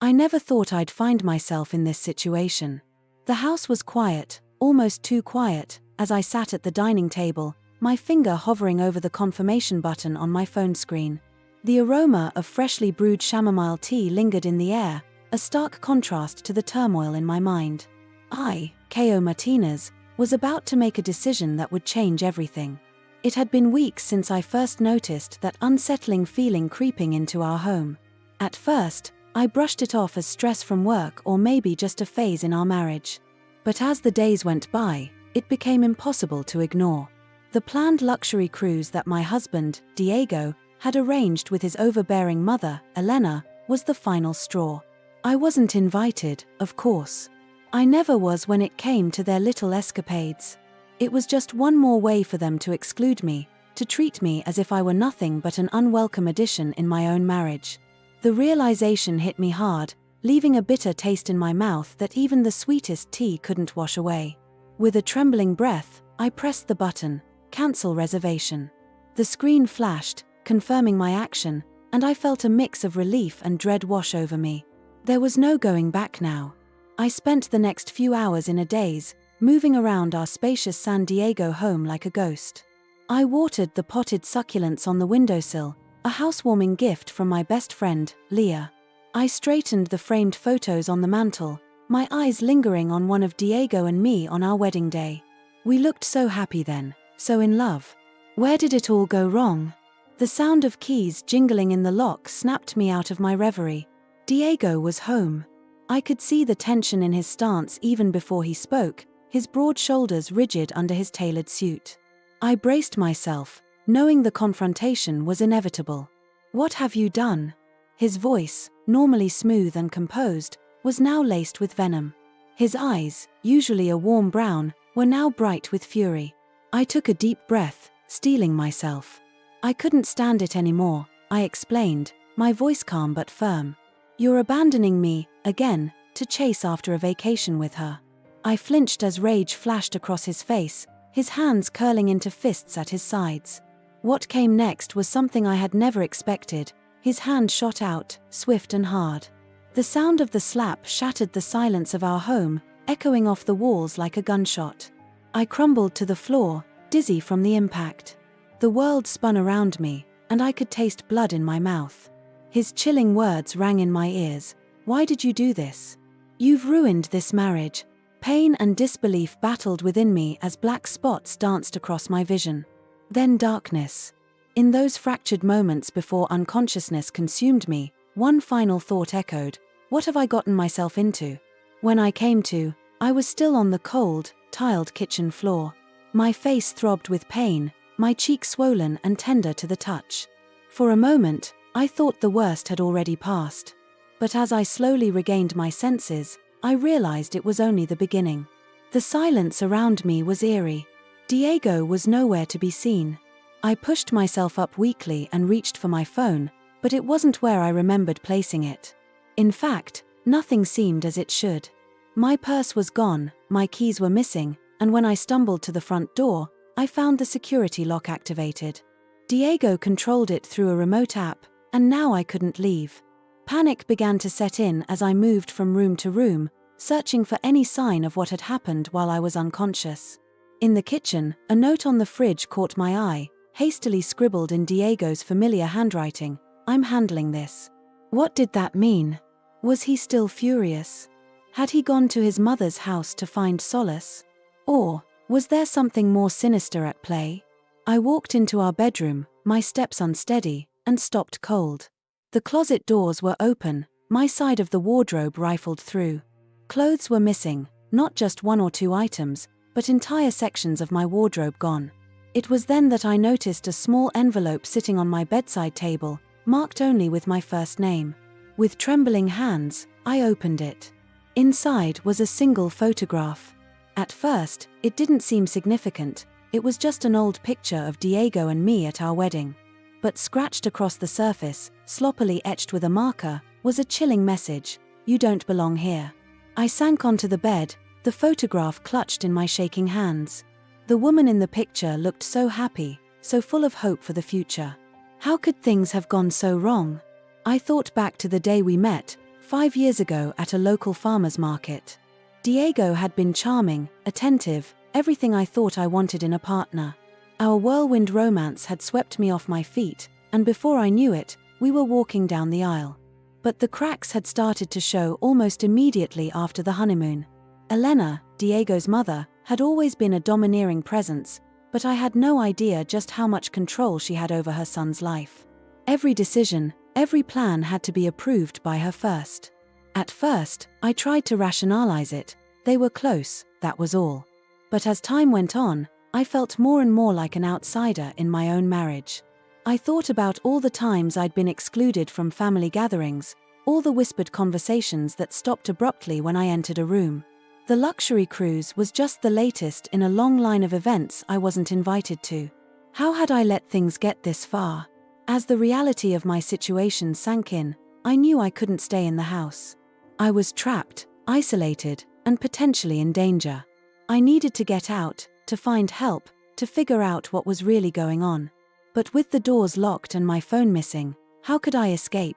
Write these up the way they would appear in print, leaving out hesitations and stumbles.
I never thought I'd find myself in this situation. The house was quiet, almost too quiet, as I sat at the dining table, my finger hovering over the confirmation button on my phone screen. The aroma of freshly brewed chamomile tea lingered in the air, a stark contrast to the turmoil in my mind. I, Ko Martinez, was about to make a decision that would change everything. It had been weeks since I first noticed that unsettling feeling creeping into our home. At first, I brushed it off as stress from work or maybe just a phase in our marriage. But as the days went by, it became impossible to ignore. The planned luxury cruise that my husband, Diego, had arranged with his overbearing mother, Elena, was the final straw. I wasn't invited, of course. I never was when it came to their little escapades. It was just one more way for them to exclude me, to treat me as if I were nothing but an unwelcome addition in my own marriage. The realization hit me hard, leaving a bitter taste in my mouth that even the sweetest tea couldn't wash away. With a trembling breath, I pressed the button, "Cancel reservation." The screen flashed, confirming my action, and I felt a mix of relief and dread wash over me. There was no going back now. I spent the next few hours in a daze, moving around our spacious San Diego home like a ghost. I watered the potted succulents on the windowsill, a housewarming gift from my best friend, Leah. I straightened the framed photos on the mantel, my eyes lingering on one of Diego and me on our wedding day. We looked so happy then, so in love. Where did it all go wrong? The sound of keys jingling in the lock snapped me out of my reverie. Diego was home. I could see the tension in his stance even before he spoke, his broad shoulders rigid under his tailored suit. I braced myself, knowing the confrontation was inevitable. "What have you done?" His voice, normally smooth and composed, was now laced with venom. His eyes, usually a warm brown, were now bright with fury. I took a deep breath, steeling myself. "I couldn't stand it anymore," I explained, my voice calm but firm. "You're abandoning me, again, to chase after a vacation with her." I flinched as rage flashed across his face, his hands curling into fists at his sides. What came next was something I had never expected. His hand shot out, swift and hard. The sound of the slap shattered the silence of our home, echoing off the walls like a gunshot. I crumbled to the floor, dizzy from the impact. The world spun around me, and I could taste blood in my mouth. His chilling words rang in my ears. "Why did you do this? You've ruined this marriage." Pain and disbelief battled within me as black spots danced across my vision. Then darkness. In those fractured moments before unconsciousness consumed me, one final thought echoed, "What have I gotten myself into?" When I came to, I was still on the cold, tiled kitchen floor. My face throbbed with pain, my cheek swollen and tender to the touch. For a moment, I thought the worst had already passed. But as I slowly regained my senses, I realized it was only the beginning. The silence around me was eerie. Diego was nowhere to be seen. I pushed myself up weakly and reached for my phone, but it wasn't where I remembered placing it. In fact, nothing seemed as it should. My purse was gone, my keys were missing, and when I stumbled to the front door, I found the security lock activated. Diego controlled it through a remote app, and now I couldn't leave. Panic began to set in as I moved from room to room, searching for any sign of what had happened while I was unconscious. In the kitchen, a note on the fridge caught my eye, hastily scribbled in Diego's familiar handwriting, "I'm handling this." What did that mean? Was he still furious? Had he gone to his mother's house to find solace? Or was there something more sinister at play? I walked into our bedroom, my steps unsteady, and stopped cold. The closet doors were open, my side of the wardrobe rifled through. Clothes were missing, not just one or two items, but entire sections of my wardrobe gone. It was then that I noticed a small envelope sitting on my bedside table, marked only with my first name. With trembling hands, I opened it. Inside was a single photograph. At first, it didn't seem significant, it was just an old picture of Diego and me at our wedding. But scratched across the surface, sloppily etched with a marker, was a chilling message, "You don't belong here." I sank onto the bed, the photograph clutched in my shaking hands. The woman in the picture looked so happy, so full of hope for the future. How could things have gone so wrong? I thought back to the day we met, 5 years ago at a local farmer's market. Diego had been charming, attentive, everything I thought I wanted in a partner. Our whirlwind romance had swept me off my feet, and before I knew it, we were walking down the aisle. But the cracks had started to show almost immediately after the honeymoon. Elena, Diego's mother, had always been a domineering presence, but I had no idea just how much control she had over her son's life. Every decision, every plan had to be approved by her first. At first, I tried to rationalize it. They were close, that was all. But as time went on, I felt more and more like an outsider in my own marriage. I thought about all the times I'd been excluded from family gatherings, all the whispered conversations that stopped abruptly when I entered a room. The luxury cruise was just the latest in a long line of events I wasn't invited to. How had I let things get this far? As the reality of my situation sank in, I knew I couldn't stay in the house. I was trapped, isolated, and potentially in danger. I needed to get out, to find help, to figure out what was really going on. But with the doors locked and my phone missing, how could I escape?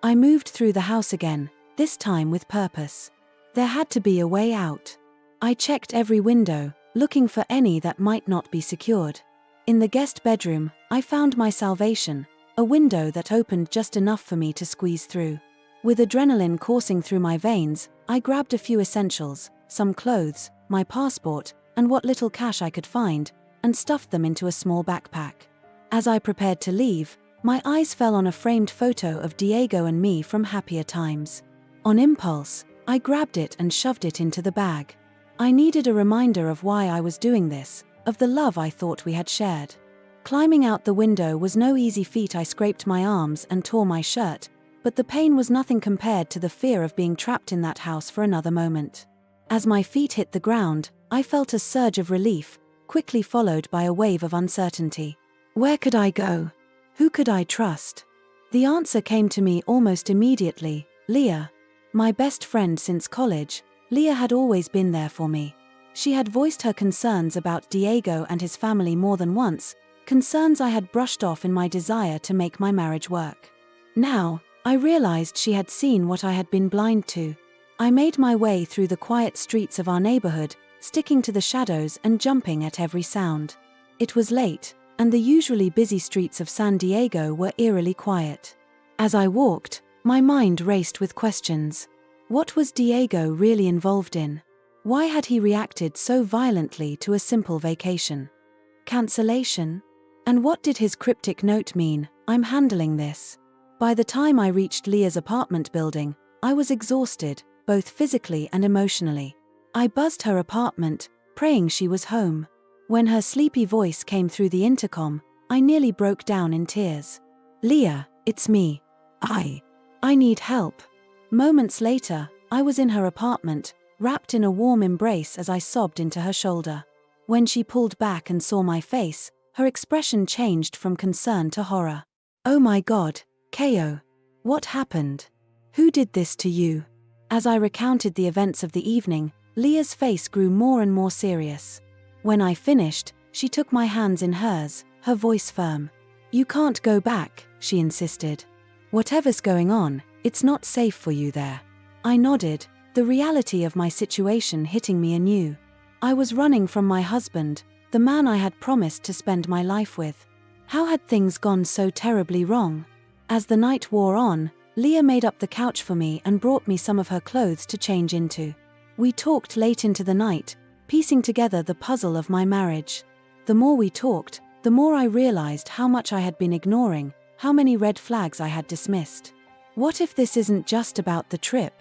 I moved through the house again, this time with purpose. There had to be a way out. I checked every window, looking for any that might not be secured. In the guest bedroom, I found my salvation, a window that opened just enough for me to squeeze through. With adrenaline coursing through my veins, I grabbed a few essentials, some clothes, my passport, and what little cash I could find, and stuffed them into a small backpack. As I prepared to leave, my eyes fell on a framed photo of Diego and me from happier times. On impulse, I grabbed it and shoved it into the bag. I needed a reminder of why I was doing this, of the love I thought we had shared. Climbing out the window was no easy feat. I scraped my arms and tore my shirt, but the pain was nothing compared to the fear of being trapped in that house for another moment. As my feet hit the ground, I felt a surge of relief, quickly followed by a wave of uncertainty. Where could I go? Who could I trust? The answer came to me almost immediately: Leah. My best friend since college, Leah had always been there for me. She had voiced her concerns about Diego and his family more than once, concerns I had brushed off in my desire to make my marriage work. Now, I realized she had seen what I had been blind to. I made my way through the quiet streets of our neighborhood, sticking to the shadows and jumping at every sound. It was late, and the usually busy streets of San Diego were eerily quiet. As I walked, my mind raced with questions. What was Diego really involved in? Why had he reacted so violently to a simple vacation? Cancellation? And what did his cryptic note mean? I'm handling this. By the time I reached Leah's apartment building, I was exhausted, both physically and emotionally. I buzzed her apartment, praying she was home. When her sleepy voice came through the intercom, I nearly broke down in tears. Leah, it's me. I need help. Moments later, I was in her apartment, wrapped in a warm embrace as I sobbed into her shoulder. When she pulled back and saw my face, her expression changed from concern to horror. Oh my God, Ko. What happened? Who did this to you? As I recounted the events of the evening, Leah's face grew more and more serious. When I finished, she took my hands in hers, her voice firm. You can't go back, she insisted. Whatever's going on, it's not safe for you there. I nodded, the reality of my situation hitting me anew. I was running from my husband, the man I had promised to spend my life with. How had things gone so terribly wrong? As the night wore on, Leah made up the couch for me and brought me some of her clothes to change into. We talked late into the night, piecing together the puzzle of my marriage. The more we talked, the more I realized how much I had been ignoring, how many red flags I had dismissed. What if this isn't just about the trip?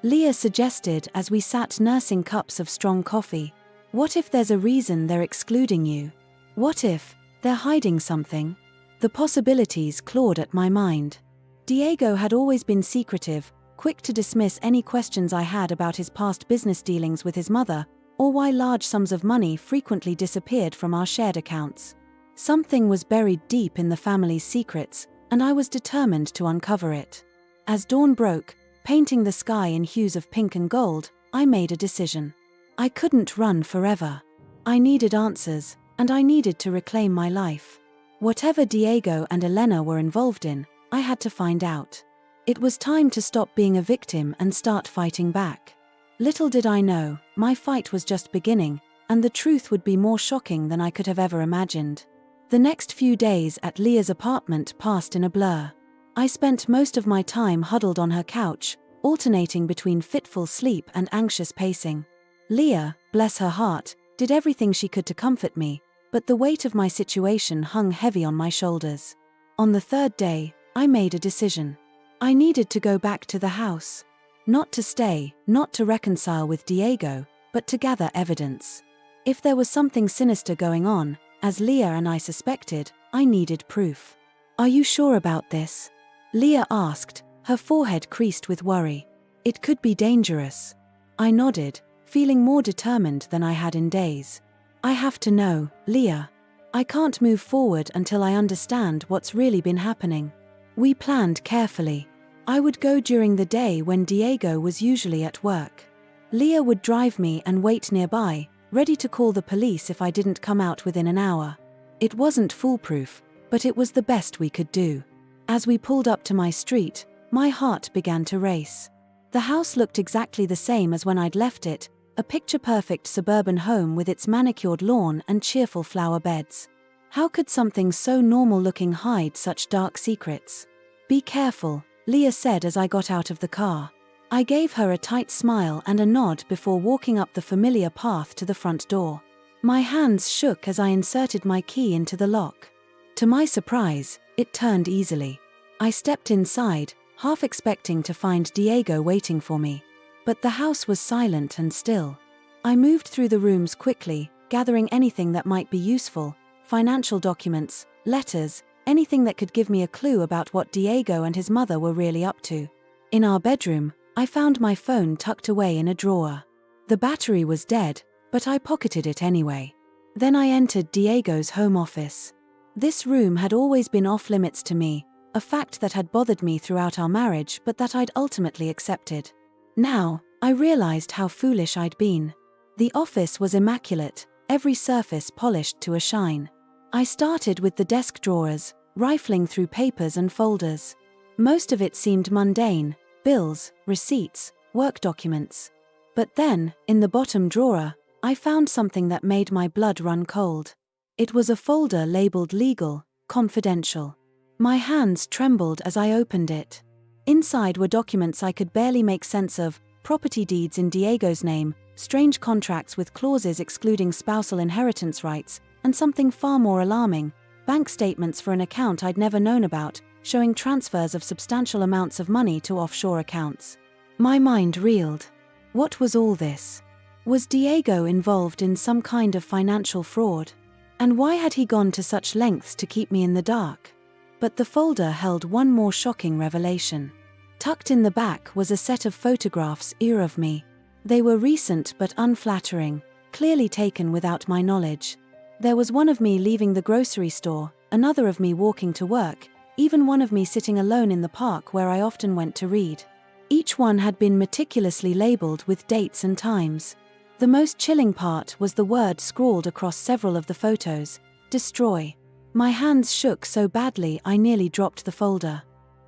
Leah suggested as we sat nursing cups of strong coffee. What if there's a reason they're excluding you? What if they're hiding something? The possibilities clawed at my mind. Diego had always been secretive, quick to dismiss any questions I had about his past business dealings with his mother, or why large sums of money frequently disappeared from our shared accounts. Something was buried deep in the family's secrets, and I was determined to uncover it. As dawn broke, painting the sky in hues of pink and gold, I made a decision. I couldn't run forever. I needed answers, and I needed to reclaim my life. Whatever Diego and Elena were involved in, I had to find out. It was time to stop being a victim and start fighting back. Little did I know, my fight was just beginning, and the truth would be more shocking than I could have ever imagined. The next few days at Leah's apartment passed in a blur. I spent most of my time huddled on her couch, alternating between fitful sleep and anxious pacing. Leah, bless her heart, did everything she could to comfort me, but the weight of my situation hung heavy on my shoulders. On the third day, I made a decision. I needed to go back to the house. Not to stay, not to reconcile with Diego, but to gather evidence. If there was something sinister going on, as Leah and I suspected, I needed proof. "Are you sure about this?" Leah asked, her forehead creased with worry. "It could be dangerous." I nodded, feeling more determined than I had in days. "I have to know, Leah. I can't move forward until I understand what's really been happening." We planned carefully. I would go during the day when Diego was usually at work. Leah would drive me and wait nearby, ready to call the police if I didn't come out within an hour. It wasn't foolproof, but it was the best we could do. As we pulled up to my street, my heart began to race. The house looked exactly the same as when I'd left it, a picture-perfect suburban home with its manicured lawn and cheerful flower beds. How could something so normal-looking hide such dark secrets? "Be careful," Leah said as I got out of the car. I gave her a tight smile and a nod before walking up the familiar path to the front door. My hands shook as I inserted my key into the lock. To my surprise, it turned easily. I stepped inside, half expecting to find Diego waiting for me. But the house was silent and still. I moved through the rooms quickly, gathering anything that might be useful: financial documents, letters, anything that could give me a clue about what Diego and his mother were really up to. In our bedroom, I found my phone tucked away in a drawer. The battery was dead, but I pocketed it anyway. Then I entered Diego's home office. This room had always been off-limits to me, a fact that had bothered me throughout our marriage but that I'd ultimately accepted. Now, I realized how foolish I'd been. The office was immaculate, every surface polished to a shine. I started with the desk drawers, rifling through papers and folders. Most of it seemed mundane: bills, receipts, work documents. But then, in the bottom drawer, I found something that made my blood run cold. It was a folder labeled Legal, Confidential. My hands trembled as I opened it. Inside were documents I could barely make sense of: property deeds in Diego's name, strange contracts with clauses excluding spousal inheritance rights, and something far more alarming: bank statements for an account I'd never known about, showing transfers of substantial amounts of money to offshore accounts. My mind reeled. What was all this? Was Diego involved in some kind of financial fraud? And why had he gone to such lengths to keep me in the dark? But the folder held one more shocking revelation. Tucked in the back was a set of photographs of me. They were recent but unflattering, clearly taken without my knowledge. There was one of me leaving the grocery store, another of me walking to work, even one of me sitting alone in the park where I often went to read. Each one had been meticulously labeled with dates and times. The most chilling part was the word scrawled across several of the photos: destroy. My hands shook so badly I nearly dropped the folder.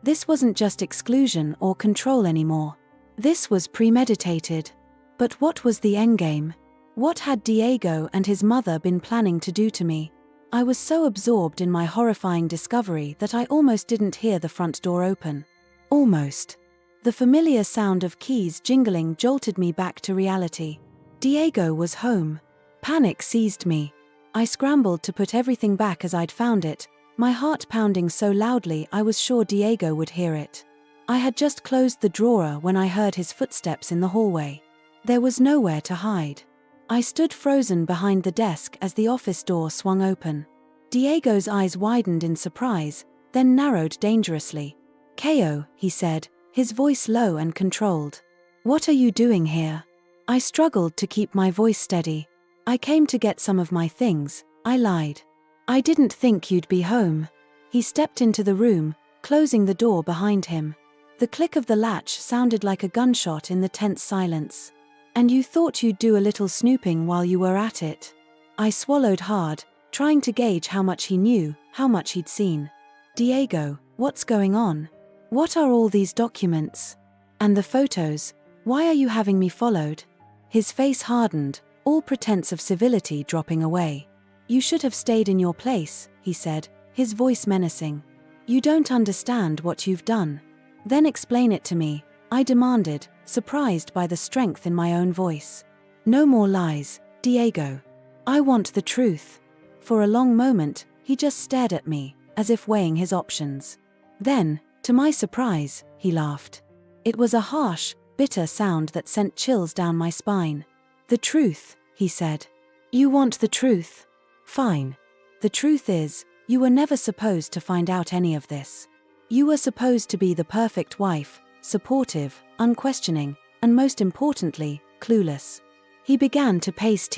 This wasn't just exclusion or control anymore. This was premeditated. But what was the endgame? What had Diego and his mother been planning to do to me? I was so absorbed in my horrifying discovery that I almost didn't hear the front door open. Almost. The familiar sound of keys jingling jolted me back to reality. Diego was home. Panic seized me. I scrambled to put everything back as I'd found it, my heart pounding so loudly I was sure Diego would hear it. I had just closed the drawer when I heard his footsteps in the hallway. There was nowhere to hide. I stood frozen behind the desk as the office door swung open. Diego's eyes widened in surprise, then narrowed dangerously. "Ko," he said, his voice low and controlled. "What are you doing here?" I struggled to keep my voice steady. "I came to get some of my things," I lied. "I didn't think you'd be home." He stepped into the room, closing the door behind him. The click of the latch sounded like a gunshot in the tense silence. "And you thought you'd do a little snooping while you were at it?" I swallowed hard, trying to gauge how much he knew, how much he'd seen. "Diego, what's going on?" What are all these documents? And the photos? Why are you having me followed? His face hardened, all pretense of civility dropping away. You should have stayed in your place, he said, his voice menacing. You don't understand what you've done. Then explain it to me, I demanded, surprised by the strength in my own voice. No more lies, Diego. I want the truth. For a long moment, he just stared at me, as if weighing his options. Then, to my surprise, he laughed. It was a harsh, bitter sound that sent chills down my spine. The truth, he said. You want the truth? Fine. The truth is, you were never supposed to find out any of this. You were supposed to be the perfect wife, supportive, unquestioning, and most importantly, clueless. He began to pace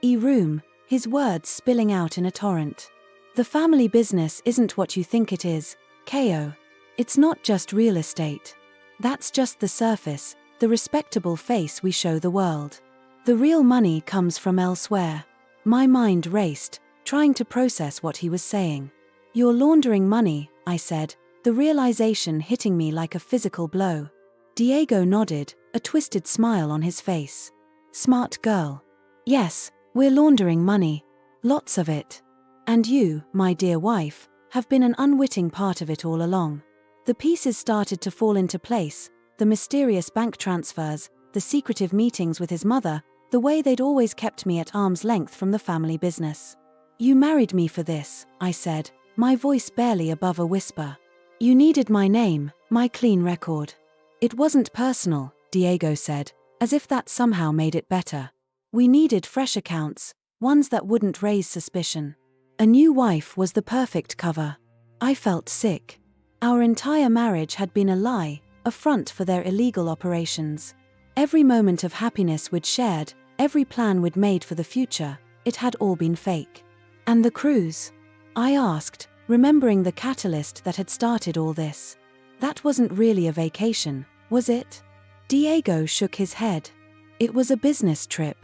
room, his words spilling out in a torrent. The family business isn't what you think it is, Ko. It's not just real estate. That's just the surface, the respectable face we show the world. The real money comes from elsewhere. My mind raced, trying to process what he was saying. You're laundering money, I said, the realization hitting me like a physical blow. Diego nodded, a twisted smile on his face. Smart girl. Yes, we're laundering money. Lots of it. And you, my dear wife, have been an unwitting part of it all along. The pieces started to fall into place, the mysterious bank transfers, the secretive meetings with his mother, the way they'd always kept me at arm's length from the family business. You married me for this, I said, my voice barely above a whisper. You needed my name, my clean record. It wasn't personal, Diego said, as if that somehow made it better. We needed fresh accounts, ones that wouldn't raise suspicion. A new wife was the perfect cover. I felt sick. Our entire marriage had been a lie, a front for their illegal operations. Every moment of happiness we'd shared, every plan we'd made for the future, it had all been fake. And the cruise? I asked, remembering the catalyst that had started all this. That wasn't really a vacation, was it? Diego shook his head. It was a business trip.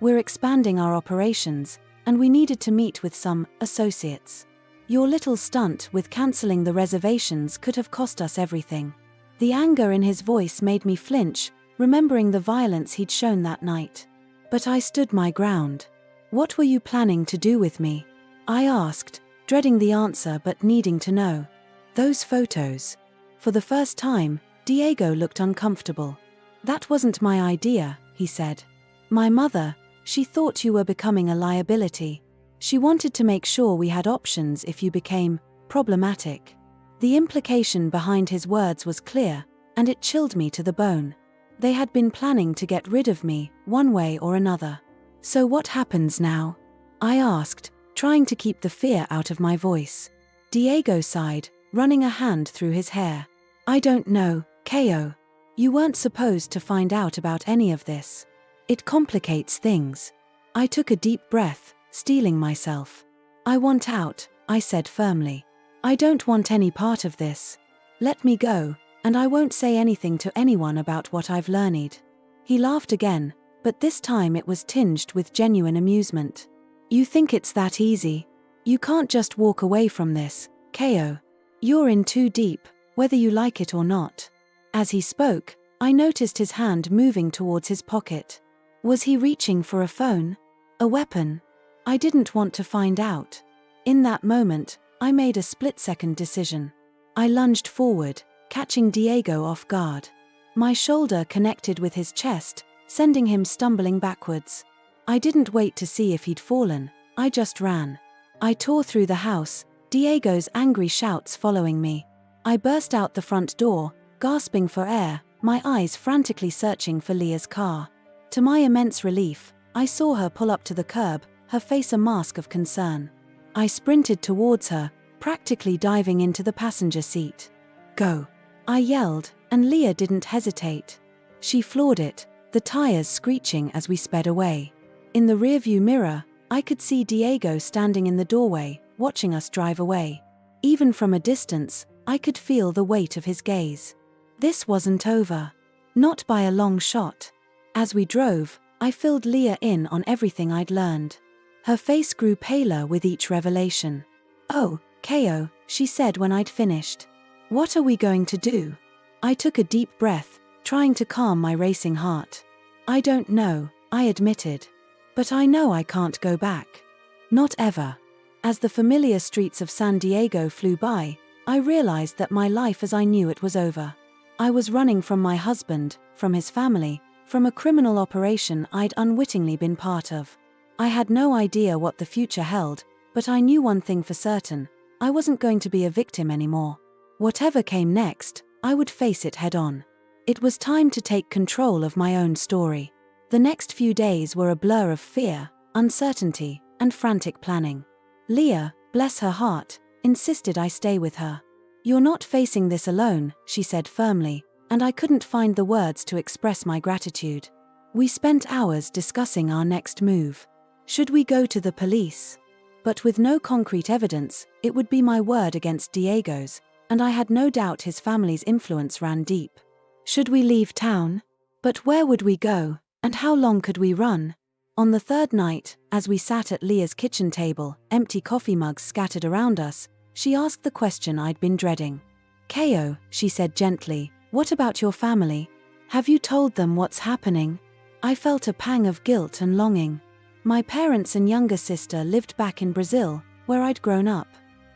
We're expanding our operations, and we needed to meet with some associates. Your little stunt with canceling the reservations could have cost us everything. The anger in his voice made me flinch, remembering the violence he'd shown that night. But I stood my ground. What were you planning to do with me? I asked, dreading the answer but needing to know. Those photos. For the first time, Diego looked uncomfortable. That wasn't my idea, he said. My mother, she thought you were becoming a liability. She wanted to make sure we had options if you became problematic. The implication behind his words was clear, and it chilled me to the bone. They had been planning to get rid of me, one way or another. So what happens now? I asked, trying to keep the fear out of my voice. Diego sighed, running a hand through his hair. I don't know, Ko. You weren't supposed to find out about any of this. It complicates things. I took a deep breath, steeling myself. I want out, I said firmly. I don't want any part of this. Let me go, and I won't say anything to anyone about what I've learned. He laughed again, but this time it was tinged with genuine amusement. You think it's that easy? You can't just walk away from this, Ko. You're in too deep, whether you like it or not. As he spoke, I noticed his hand moving towards his pocket. Was he reaching for a phone? A weapon? I didn't want to find out. In that moment, I made a split-second decision. I lunged forward, catching Diego off guard. My shoulder connected with his chest, sending him stumbling backwards. I didn't wait to see if he'd fallen, I just ran. I tore through the house, Diego's angry shouts following me. I burst out the front door, gasping for air, my eyes frantically searching for Leah's car. To my immense relief, I saw her pull up to the curb, her face a mask of concern. I sprinted towards her, practically diving into the passenger seat. Go! I yelled, and Leah didn't hesitate. She floored it, the tires screeching as we sped away. In the rearview mirror, I could see Diego standing in the doorway, watching us drive away. Even from a distance, I could feel the weight of his gaze. This wasn't over. Not by a long shot. As we drove, I filled Leah in on everything I'd learned. Her face grew paler with each revelation. Oh, Ko, she said when I'd finished. What are we going to do? I took a deep breath, trying to calm my racing heart. I don't know, I admitted. But I know I can't go back. Not ever. As the familiar streets of San Diego flew by, I realized that my life as I knew it was over. I was running from my husband, from his family, from a criminal operation I'd unwittingly been part of. I had no idea what the future held, but I knew one thing for certain: I wasn't going to be a victim anymore. Whatever came next, I would face it head on. It was time to take control of my own story. The next few days were a blur of fear, uncertainty, and frantic planning. Leah, bless her heart, insisted I stay with her. "You're not facing this alone," she said firmly, and I couldn't find the words to express my gratitude. We spent hours discussing our next move. Should we go to the police? But with no concrete evidence, it would be my word against Diego's, and I had no doubt his family's influence ran deep. Should we leave town? But where would we go, and how long could we run? On the third night, as we sat at Leah's kitchen table, empty coffee mugs scattered around us, she asked the question I'd been dreading. "Keo," she said gently, "what about your family? Have you told them what's happening?" I felt a pang of guilt and longing. My parents and younger sister lived back in Brazil, where I'd grown up.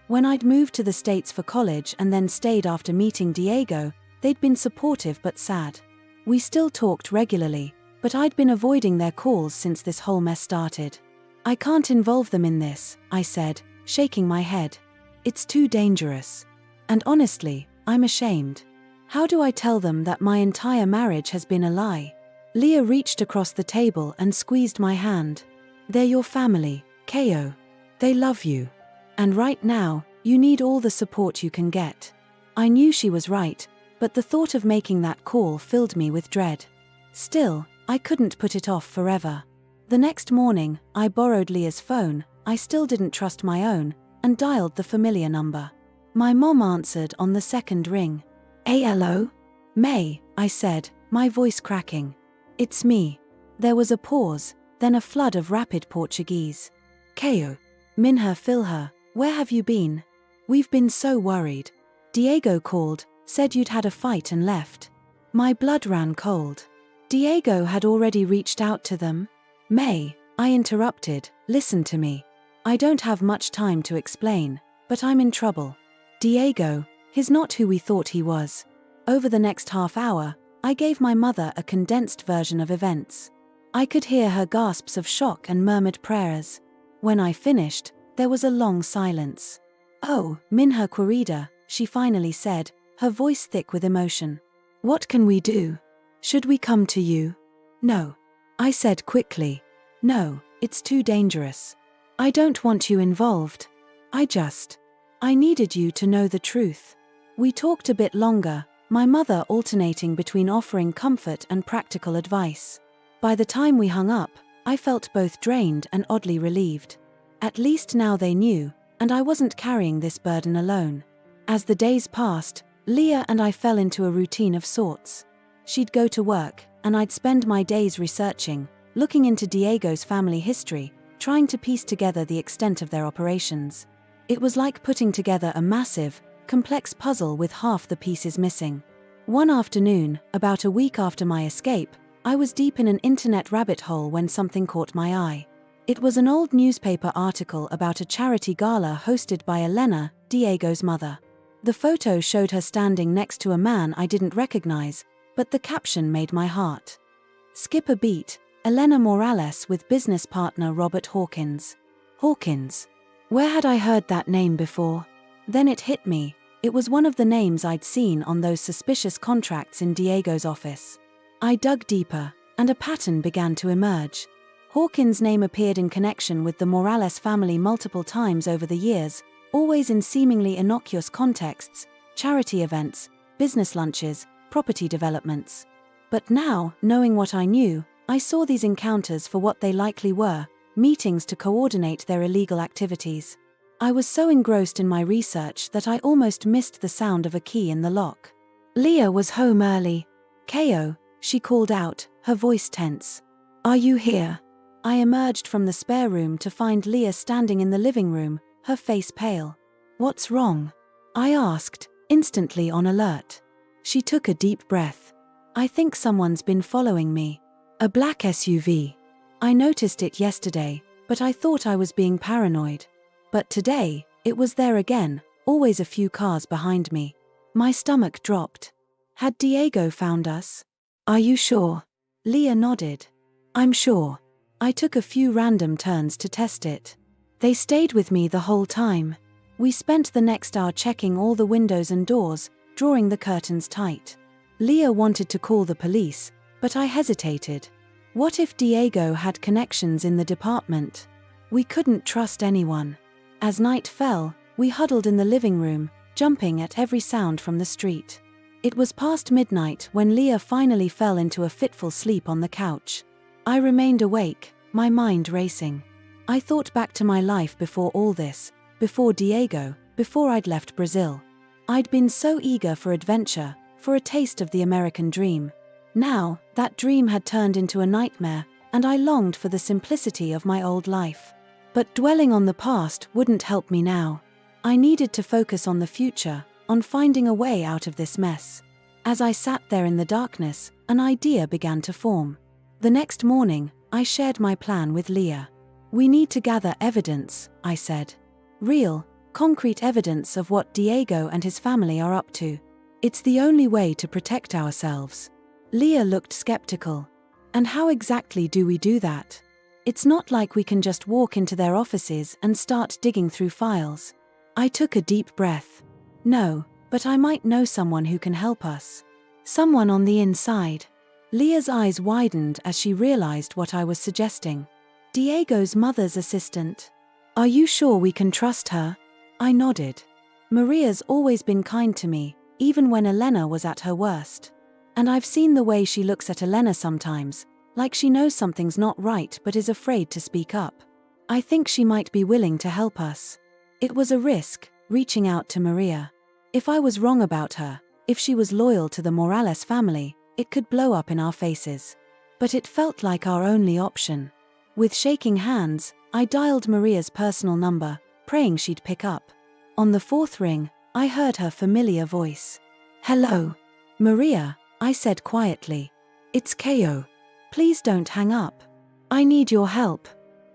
When I'd moved to the States for college and then stayed after meeting Diego, they'd been supportive but sad. We still talked regularly, but I'd been avoiding their calls since this whole mess started. "I can't involve them in this," I said, shaking my head. "It's too dangerous. And honestly, I'm ashamed. How do I tell them that my entire marriage has been a lie?" Leah reached across the table and squeezed my hand. "They're your family, Keo. They love you. And right now, you need all the support you can get." I knew she was right, but the thought of making that call filled me with dread. Still, I couldn't put it off forever. The next morning, I borrowed Leah's phone, I still didn't trust my own, and dialed the familiar number. My mom answered on the second ring. "Hello? May," I said, my voice cracking. "It's me." There was a pause, then a flood of rapid Portuguese. "Keo. Minha filha, where have you been? We've been so worried. Diego called, said you'd had a fight and left." My blood ran cold. Diego had already reached out to them? "May," I interrupted, "listen to me. I don't have much time to explain, but I'm in trouble. Diego, he's not who we thought he was." Over the next half hour, I gave my mother a condensed version of events. I could hear her gasps of shock and murmured prayers. When I finished, there was a long silence. "Oh, Minha querida," she finally said, her voice thick with emotion. "What can we do? Should we come to you?" "No," I said quickly. "No, it's too dangerous. I don't want you involved. I needed you to know the truth." We talked a bit longer, my mother alternating between offering comfort and practical advice. By the time we hung up, I felt both drained and oddly relieved. At least now they knew, and I wasn't carrying this burden alone. As the days passed, Leah and I fell into a routine of sorts. She'd go to work, and I'd spend my days researching, looking into Diego's family history, trying to piece together the extent of their operations. It was like putting together a massive, complex puzzle with half the pieces missing. One afternoon, about a week after my escape, I was deep in an internet rabbit hole when something caught my eye. It was an old newspaper article about a charity gala hosted by Elena, Diego's mother. The photo showed her standing next to a man I didn't recognize, but the caption made my heart skip a beat. Elena Morales with business partner Robert Hawkins. Hawkins. Where had I heard that name before? Then it hit me. It was one of the names I'd seen on those suspicious contracts in Diego's office. I dug deeper, and a pattern began to emerge. Hawkins' name appeared in connection with the Morales family multiple times over the years, always in seemingly innocuous contexts: charity events, business lunches, property developments. But now, knowing what I knew, I saw these encounters for what they likely were: meetings to coordinate their illegal activities. I was so engrossed in my research that I almost missed the sound of a key in the lock. Leah was home early. "Keo," she called out, her voice tense. "Are you here?" I emerged from the spare room to find Leah standing in the living room, her face pale. "What's wrong?" I asked, instantly on alert. She took a deep breath. I think someone's been following me. A black SUV. I noticed it yesterday, but I thought I was being paranoid. But today, it was there again, always a few cars behind me. My stomach dropped. Had Diego found us? Are you sure? Leah nodded. I'm sure. I took a few random turns to test it. They stayed with me the whole time. We spent the next hour checking all the windows and doors, drawing the curtains tight. Leah wanted to call the police, but I hesitated. What if Diego had connections in the department? We couldn't trust anyone. As night fell, we huddled in the living room, jumping at every sound from the street. It was past midnight when Leah finally fell into a fitful sleep on the couch. I remained awake, my mind racing. I thought back to my life before all this, before Diego, before I'd left Brazil. I'd been so eager for adventure, for a taste of the American dream. Now, that dream had turned into a nightmare, and I longed for the simplicity of my old life. But dwelling on the past wouldn't help me now. I needed to focus on the future, on finding a way out of this mess. As I sat there in the darkness, an idea began to form. The next morning, I shared my plan with Leah. We need to gather evidence, I said. Real, concrete evidence of what Diego and his family are up to. It's the only way to protect ourselves. Leah looked skeptical. And how exactly do we do that? It's not like we can just walk into their offices and start digging through files. I took a deep breath. No, but I might know someone who can help us. Someone on the inside. Leah's eyes widened as she realized what I was suggesting. Diego's mother's assistant. Are you sure we can trust her? I nodded. Maria's always been kind to me, even when Elena was at her worst. And I've seen the way she looks at Elena sometimes, like she knows something's not right but is afraid to speak up. I think she might be willing to help us. It was a risk, reaching out to Maria. If I was wrong about her, if she was loyal to the Morales family, it could blow up in our faces. But it felt like our only option. With shaking hands, I dialed Maria's personal number, praying she'd pick up. On the fourth ring, I heard her familiar voice. Hello. Maria, I said quietly. It's Caio. Please don't hang up. I need your help.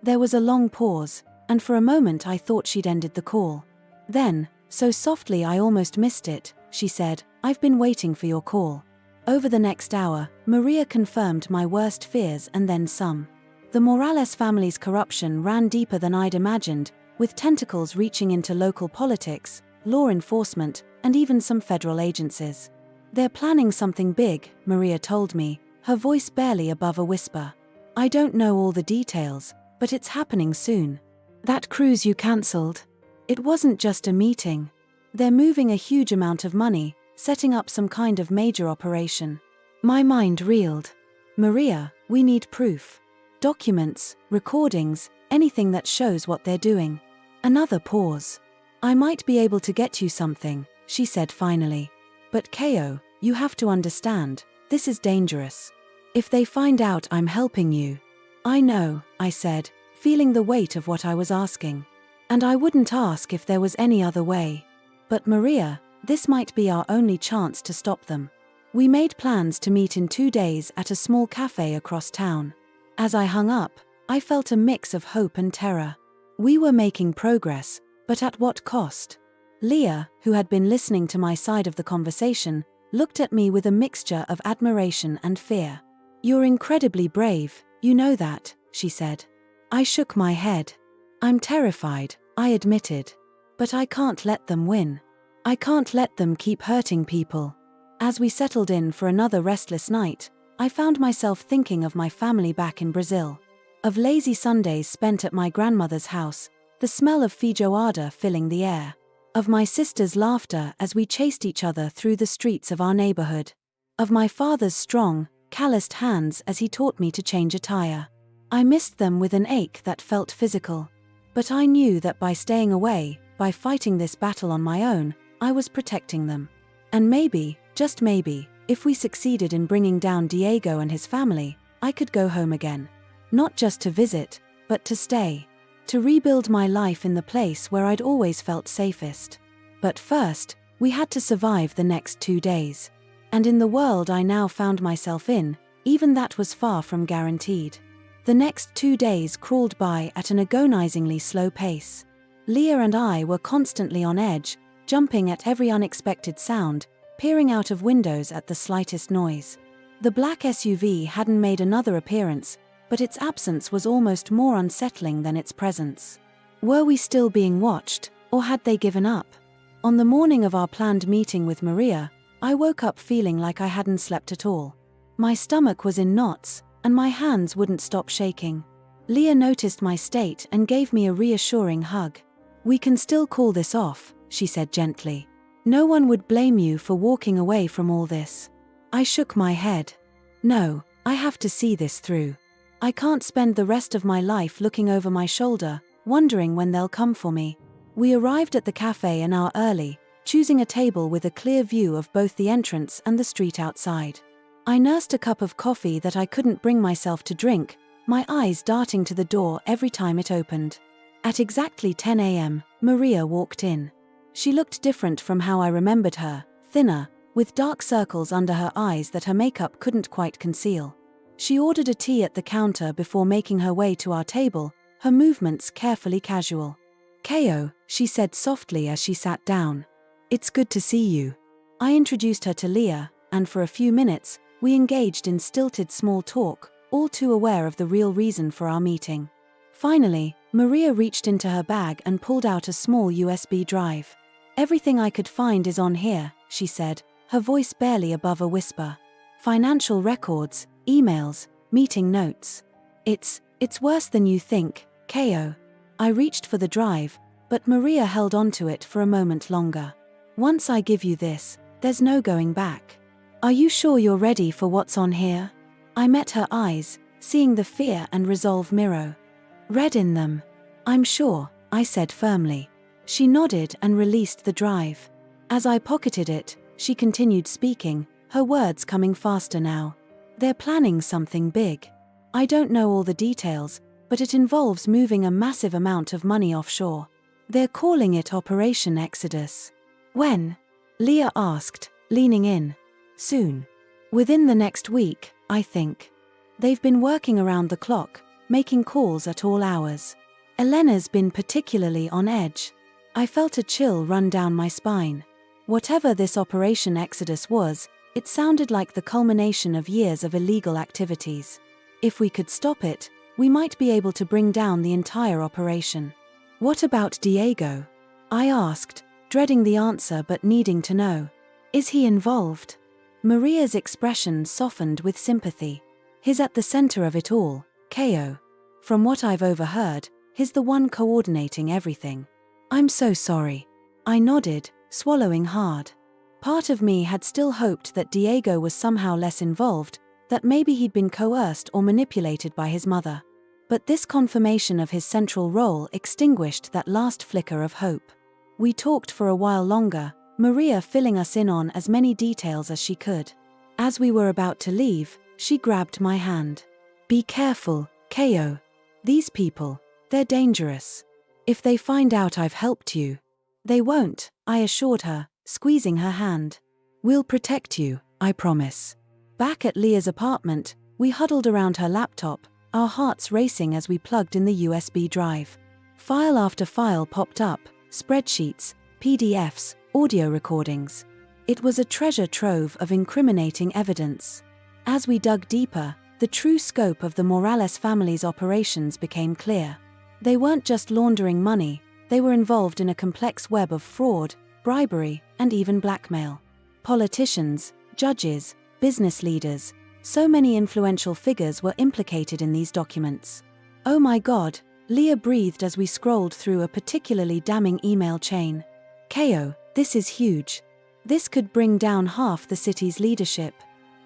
There was a long pause, and for a moment I thought she'd ended the call. Then, so softly I almost missed it, she said, I've been waiting for your call. Over the next hour, Maria confirmed my worst fears and then some. The Morales family's corruption ran deeper than I'd imagined, with tentacles reaching into local politics, law enforcement, and even some federal agencies. They're planning something big, Maria told me, her voice barely above a whisper. I don't know all the details, but it's happening soon. That cruise you cancelled. It wasn't just a meeting. They're moving a huge amount of money, setting up some kind of major operation. My mind reeled. Maria, we need proof. Documents, recordings, anything that shows what they're doing. Another pause. I might be able to get you something, she said finally. But Caio, you have to understand, this is dangerous. If they find out I'm helping you. I know, I said, feeling the weight of what I was asking. And I wouldn't ask if there was any other way. But Maria, this might be our only chance to stop them. We made plans to meet in 2 days at a small cafe across town. As I hung up, I felt a mix of hope and terror. We were making progress, but at what cost? Leah, who had been listening to my side of the conversation, looked at me with a mixture of admiration and fear. You're incredibly brave, you know that, she said. I shook my head. I'm terrified, I admitted. But I can't let them win. I can't let them keep hurting people. As we settled in for another restless night, I found myself thinking of my family back in Brazil. Of lazy Sundays spent at my grandmother's house, the smell of feijoada filling the air. Of my sister's laughter as we chased each other through the streets of our neighborhood. Of my father's strong, calloused hands as he taught me to change a tire. I missed them with an ache that felt physical. But I knew that by staying away, by fighting this battle on my own, I was protecting them. And maybe, just maybe, if we succeeded in bringing down Diego and his family, I could go home again. Not just to visit, but to stay. To rebuild my life in the place where I'd always felt safest. But first, We had to survive the next 2 days. And in the world I now found myself in, even that was far from guaranteed. The next 2 days crawled by at an agonizingly slow pace. Leah and I were constantly on edge, jumping at every unexpected sound, peering out of windows at the slightest noise. The black SUV hadn't made another appearance, but its absence was almost more unsettling than its presence. Were we still being watched, or had they given up? On the morning of our planned meeting with Maria, I woke up feeling like I hadn't slept at all. My stomach was in knots, and my hands wouldn't stop shaking. Leah noticed my state and gave me a reassuring hug. "We can still call this off," she said gently. "No one would blame you for walking away from all this." I shook my head. "No, I have to see this through. I can't spend the rest of my life looking over my shoulder, wondering when they'll come for me." We arrived at the cafe an hour early, choosing a table with a clear view of both the entrance and the street outside. I nursed a cup of coffee that I couldn't bring myself to drink, my eyes darting to the door every time it opened. At exactly 10 a.m., Maria walked in. She looked different from how I remembered her, thinner, with dark circles under her eyes that her makeup couldn't quite conceal. She ordered a tea at the counter before making her way to our table, her movements carefully casual. "Keo," she said softly as she sat down. "It's good to see you." I introduced her to Leah, and for a few minutes, we engaged in stilted small talk, all too aware of the real reason for our meeting. Finally, Maria reached into her bag and pulled out a small USB drive. "Everything I could find is on here," she said, her voice barely above a whisper. "Financial records, emails, meeting notes. It's worse than you think, Keo." I reached for the drive, but Maria held onto it for a moment longer. "Once I give you this, there's no going back. Are you sure you're ready for what's on here?" I met her eyes, seeing the fear and resolve mirror red in them. "I'm sure," I said firmly. She nodded and released the drive. As I pocketed it, she continued speaking, her words coming faster now. "They're planning something big. I don't know all the details, but it involves moving a massive amount of money offshore. They're calling it Operation Exodus." "When?" Leah asked, leaning in. "Soon. Within the next week, I think. They've been working around the clock, making calls at all hours. Elena's been particularly on edge." I felt a chill run down my spine. Whatever this Operation Exodus was, it sounded like the culmination of years of illegal activities. If we could stop it, we might be able to bring down the entire operation. "What about Diego?" I asked, dreading the answer but needing to know. "Is he involved?" Maria's expression softened with sympathy. "He's at the center of it all, Keo. From what I've overheard, he's the one coordinating everything." "I'm so sorry." I nodded, swallowing hard. Part of me had still hoped that Diego was somehow less involved, that maybe he'd been coerced or manipulated by his mother. But this confirmation of his central role extinguished that last flicker of hope. We talked for a while longer, Maria filling us in on as many details as she could. As we were about to leave, she grabbed my hand. "Be careful, Keo. These people, they're dangerous. If they find out I've helped you." "They won't," I assured her, squeezing her hand. "We'll protect you, I promise." Back at Leah's apartment, we huddled around her laptop, our hearts racing as we plugged in the USB drive. File after file popped up, spreadsheets, PDFs, audio recordings. It was a treasure trove of incriminating evidence. As we dug deeper, the true scope of the Morales family's operations became clear. They weren't just laundering money, they were involved in a complex web of fraud, bribery, and even blackmail. Politicians, judges, business leaders, so many influential figures were implicated in these documents. "Oh my God," Leah breathed as we scrolled through a particularly damning email chain. "Keo, this is huge. This could bring down half the city's leadership."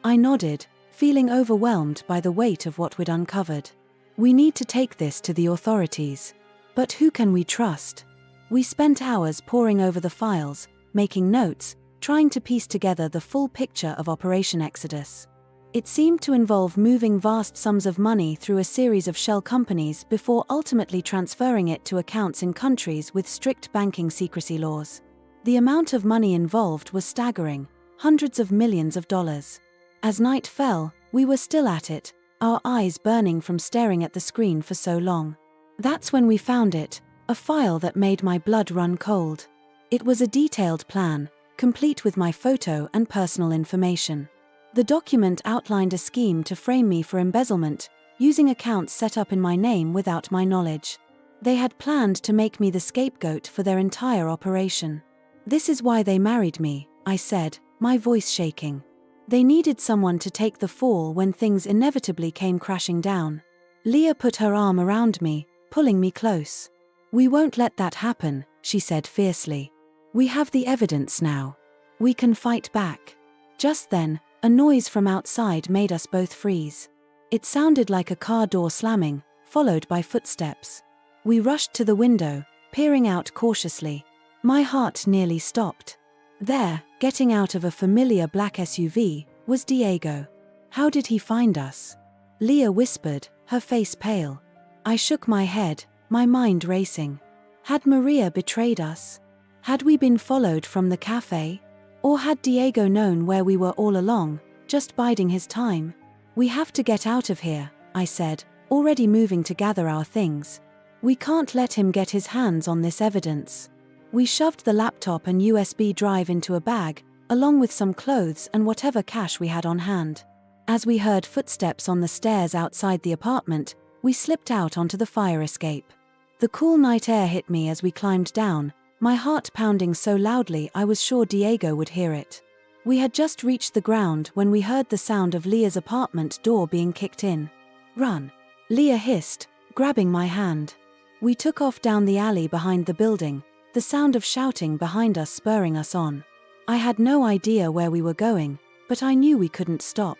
I nodded, feeling overwhelmed by the weight of what we'd uncovered. "We need to take this to the authorities. But who can we trust?" We spent hours poring over the files, making notes, trying to piece together the full picture of Operation Exodus. It seemed to involve moving vast sums of money through a series of shell companies before ultimately transferring it to accounts in countries with strict banking secrecy laws. The amount of money involved was staggering, hundreds of millions of dollars. As night fell, we were still at it, our eyes burning from staring at the screen for so long. That's when we found it, a file that made my blood run cold. It was a detailed plan, complete with my photo and personal information. The document outlined a scheme to frame me for embezzlement, using accounts set up in my name without my knowledge. They had planned to make me the scapegoat for their entire operation. "This is why they married me," I said, my voice shaking. "They needed someone to take the fall when things inevitably came crashing down." Leah put her arm around me, pulling me close. "We won't let that happen," she said fiercely. "We have the evidence now. We can fight back." Just then, a noise from outside made us both freeze. It sounded like a car door slamming, followed by footsteps. We rushed to the window, peering out cautiously. My heart nearly stopped. There, getting out of a familiar black SUV, was Diego. "How did he find us?" Leah whispered, her face pale. I shook my head, my mind racing. Had Maria betrayed us? Had we been followed from the cafe? Or had Diego known where we were all along, just biding his time? "We have to get out of here," I said, already moving to gather our things. "We can't let him get his hands on this evidence." We shoved the laptop and USB drive into a bag, along with some clothes and whatever cash we had on hand. As we heard footsteps on the stairs outside the apartment, we slipped out onto the fire escape. The cool night air hit me as we climbed down, my heart pounding so loudly I was sure Diego would hear it. We had just reached the ground when we heard the sound of Leah's apartment door being kicked in. "Run!" Leah hissed, grabbing my hand. We took off down the alley behind the building, the sound of shouting behind us spurring us on. I had no idea where we were going, but I knew we couldn't stop.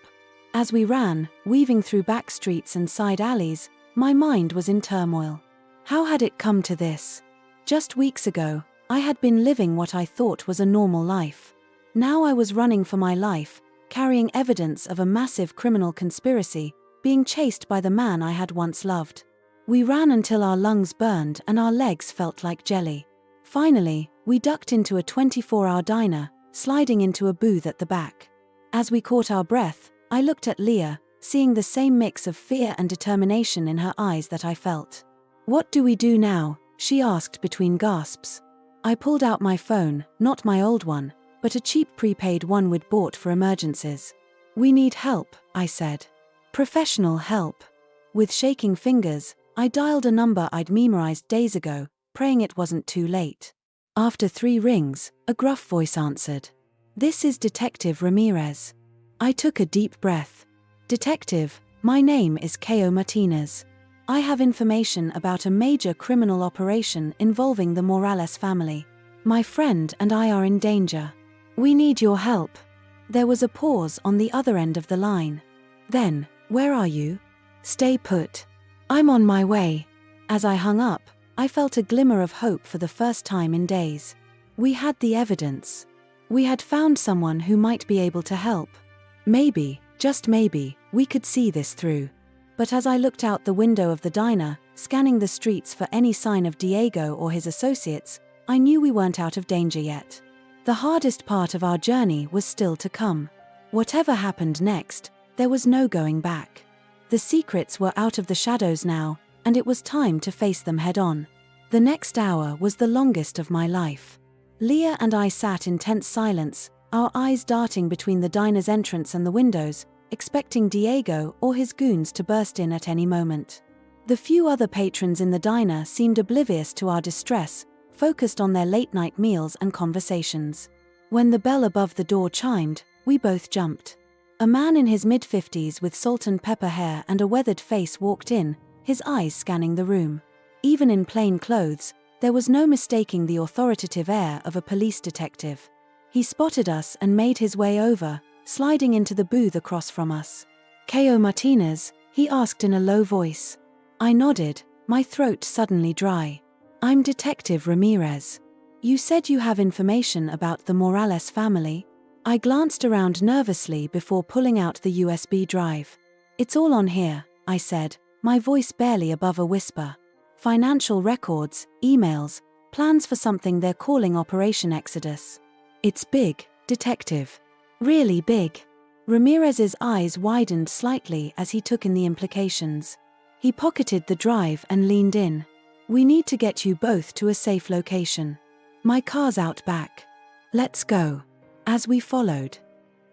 As we ran, weaving through back streets and side alleys, my mind was in turmoil. How had it come to this? Just weeks ago, I had been living what I thought was a normal life. Now I was running for my life, carrying evidence of a massive criminal conspiracy, being chased by the man I had once loved. We ran until our lungs burned and our legs felt like jelly. Finally, we ducked into a 24-hour diner, sliding into a booth at the back. As we caught our breath, I looked at Leah, seeing the same mix of fear and determination in her eyes that I felt. "What do we do now?" she asked between gasps. I pulled out my phone, not my old one, but a cheap prepaid one we'd bought for emergencies. "We need help," I said. "Professional help." With shaking fingers, I dialed a number I'd memorized days ago, praying it wasn't too late. After 3 rings, a gruff voice answered. "This is Detective Ramirez." I took a deep breath. "Detective, my name is Caio Martinez. I have information about a major criminal operation involving the Morales family. My friend and I are in danger. We need your help." There was a pause on the other end of the line. Then, "Where are you?" "Stay put. I'm on my way." As I hung up, I felt a glimmer of hope for the first time in days. We had the evidence. We had found someone who might be able to help. Maybe, just maybe, we could see this through. But as I looked out the window of the diner, scanning the streets for any sign of Diego or his associates, I knew we weren't out of danger yet. The hardest part of our journey was still to come. Whatever happened next, there was no going back. The secrets were out of the shadows now, and it was time to face them head-on. The next hour was the longest of my life. Leah and I sat in tense silence, our eyes darting between the diner's entrance and the windows, expecting Diego or his goons to burst in at any moment. The few other patrons in the diner seemed oblivious to our distress, focused on their late-night meals and conversations. When the bell above the door chimed, we both jumped. A man in his mid-50s with salt and pepper hair and a weathered face walked in, his eyes scanning the room. Even in plain clothes, there was no mistaking the authoritative air of a police detective. He spotted us and made his way over, sliding into the booth across from us. "Caio Martinez?" he asked in a low voice. I nodded, my throat suddenly dry. "I'm Detective Ramirez. You said you have information about the Morales family?" I glanced around nervously before pulling out the USB drive. "It's all on here," I said, my voice barely above a whisper. "Financial records, emails, plans for something they're calling Operation Exodus. It's big, Detective. Really big. Ramirez's eyes widened slightly as he took in the implications. He pocketed the drive and leaned in. We need to get you both to a safe location. My car's out back. Let's go. As we followed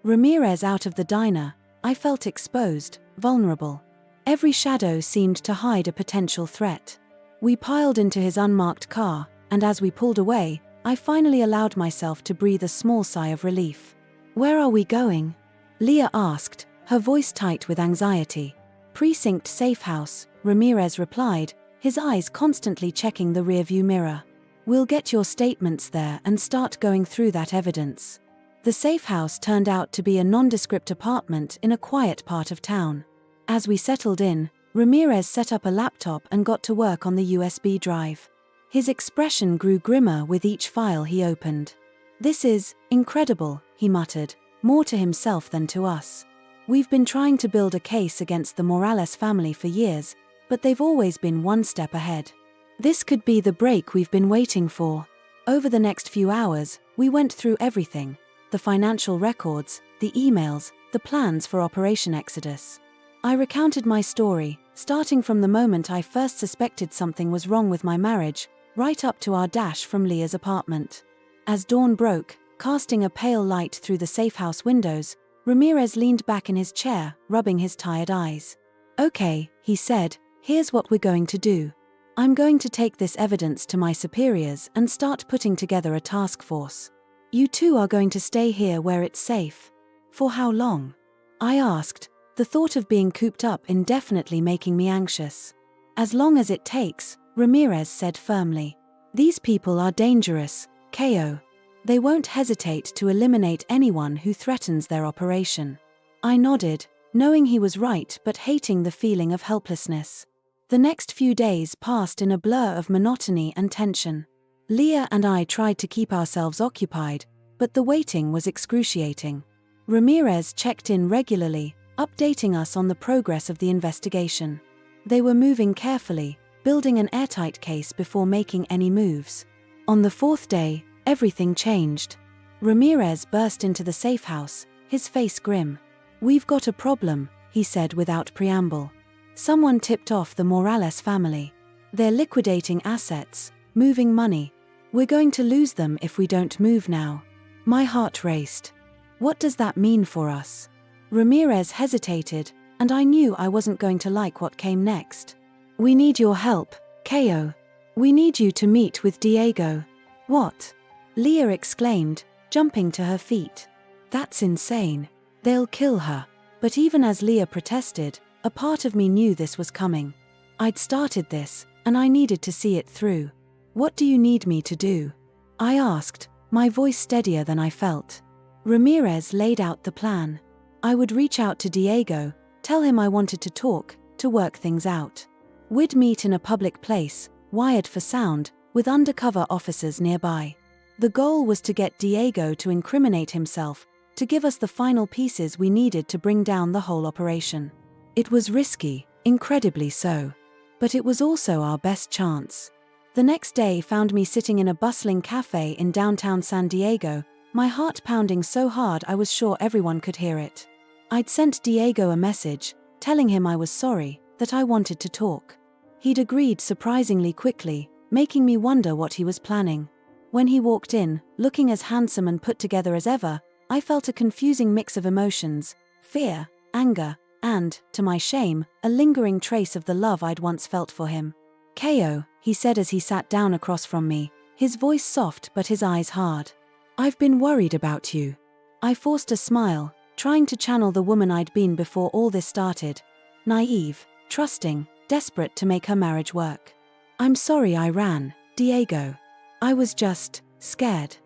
Ramirez out of the diner, I felt exposed, vulnerable. Every shadow seemed to hide a potential threat. We piled into his unmarked car, and as we pulled away, I finally allowed myself to breathe a small sigh of relief. Where are we going? Leah asked, her voice tight with anxiety. Precinct Safe House, Ramirez replied, his eyes constantly checking the rearview mirror. We'll get your statements there and start going through that evidence. The safe house turned out to be a nondescript apartment in a quiet part of town. As we settled in, Ramirez set up a laptop and got to work on the USB drive. His expression grew grimmer with each file he opened. This is incredible, he muttered, more to himself than to us. We've been trying to build a case against the Morales family for years, but they've always been one step ahead. This could be the break we've been waiting for. Over the next few hours, we went through everything: the financial records, the emails, the plans for Operation Exodus. I recounted my story, starting from the moment I first suspected something was wrong with my marriage, right up to our dash from Leah's apartment. As dawn broke, casting a pale light through the safe house windows, Ramirez leaned back in his chair, rubbing his tired eyes. Okay, he said, here's what we're going to do. I'm going to take this evidence to my superiors and start putting together a task force. You two are going to stay here where it's safe. For how long? I asked, the thought of being cooped up indefinitely making me anxious. As long as it takes, Ramirez said firmly. These people are dangerous, Ko. They won't hesitate to eliminate anyone who threatens their operation. I nodded, knowing he was right but hating the feeling of helplessness. The next few days passed in a blur of monotony and tension. Leah and I tried to keep ourselves occupied, but the waiting was excruciating. Ramirez checked in regularly, updating us on the progress of the investigation. They were moving carefully, building an airtight case before making any moves. On the fourth day, everything changed. Ramirez burst into the safe house, his face grim. We've got a problem, he said without preamble. Someone tipped off the Morales family. They're liquidating assets, moving money. We're going to lose them if we don't move now. My heart raced. What does that mean for us? Ramirez hesitated, and I knew I wasn't going to like what came next. We need your help, Ko. We need you to meet with Diego. What? Leah exclaimed, jumping to her feet. That's insane. They'll kill her. But even as Leah protested, a part of me knew this was coming. I'd started this, and I needed to see it through. What do you need me to do? I asked, my voice steadier than I felt. Ramirez laid out the plan. I would reach out to Diego, tell him I wanted to talk, to work things out. We'd meet in a public place, wired for sound, with undercover officers nearby. The goal was to get Diego to incriminate himself, to give us the final pieces we needed to bring down the whole operation. It was risky, incredibly so. But it was also our best chance. The next day found me sitting in a bustling cafe in downtown San Diego, my heart pounding so hard I was sure everyone could hear it. I'd sent Diego a message, telling him I was sorry, that I wanted to talk. He'd agreed surprisingly quickly, making me wonder what he was planning. When he walked in, looking as handsome and put together as ever, I felt a confusing mix of emotions: fear, anger, and, to my shame, a lingering trace of the love I'd once felt for him. Ko, he said as he sat down across from me, his voice soft but his eyes hard. I've been worried about you. I forced a smile, trying to channel the woman I'd been before all this started. Naive, trusting, desperate to make her marriage work. I'm sorry I ran, Diego. I was just scared.